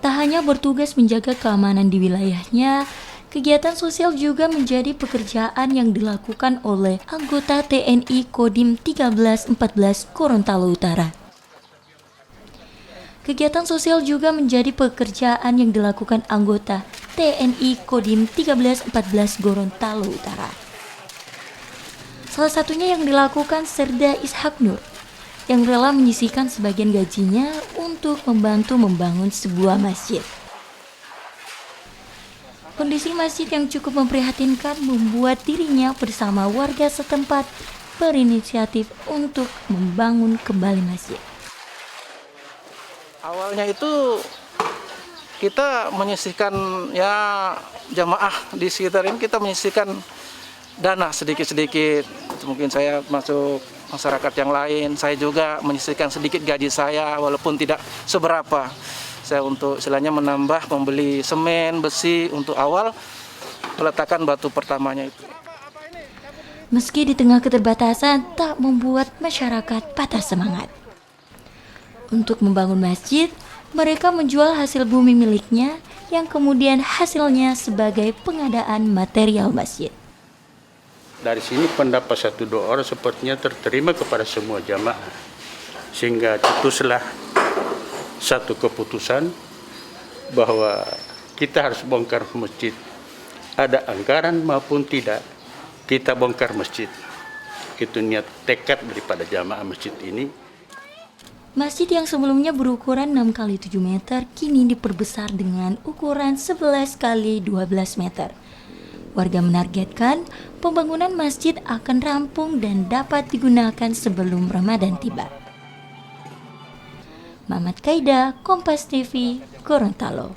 Tak hanya bertugas menjaga keamanan di wilayahnya, kegiatan sosial juga menjadi pekerjaan yang dilakukan oleh anggota TNI Kodim 1314 Gorontalo Utara. Kegiatan sosial juga menjadi pekerjaan yang dilakukan anggota TNI Kodim 1314 Gorontalo Utara. Salah satunya yang dilakukan Serda Ishak Nur, yang rela menyisihkan sebagian gajinya untuk membantu membangun sebuah masjid. Kondisi masjid yang cukup memprihatinkan membuat dirinya bersama warga setempat berinisiatif untuk membangun kembali masjid. Awalnya itu kita menyisihkan jamaah di sekitar ini, kita menyisihkan dana sedikit-sedikit. Mungkin saya masuk masyarakat yang lain, saya juga menyisihkan sedikit gaji saya walaupun tidak seberapa. Saya untuk istilahnya menambah membeli semen, besi untuk awal peletakan batu pertamanya itu. Meski di tengah keterbatasan tak membuat masyarakat patah semangat. Untuk membangun masjid, mereka menjual hasil bumi miliknya yang kemudian hasilnya sebagai pengadaan material masjid. Dari sini pendapat satu dua orang sepertinya terterima kepada semua jamaah. Sehingga cetuslah satu keputusan bahwa kita harus bongkar masjid. Ada anggaran maupun tidak, kita bongkar masjid. Itu niat tekad daripada jamaah masjid ini. Masjid yang sebelumnya berukuran 6 x 7 meter kini diperbesar dengan ukuran 11 x 12 meter. Warga menargetkan pembangunan masjid akan rampung dan dapat digunakan sebelum Ramadan tiba. Mamat Kaida, Kompas TV, Gorontalo.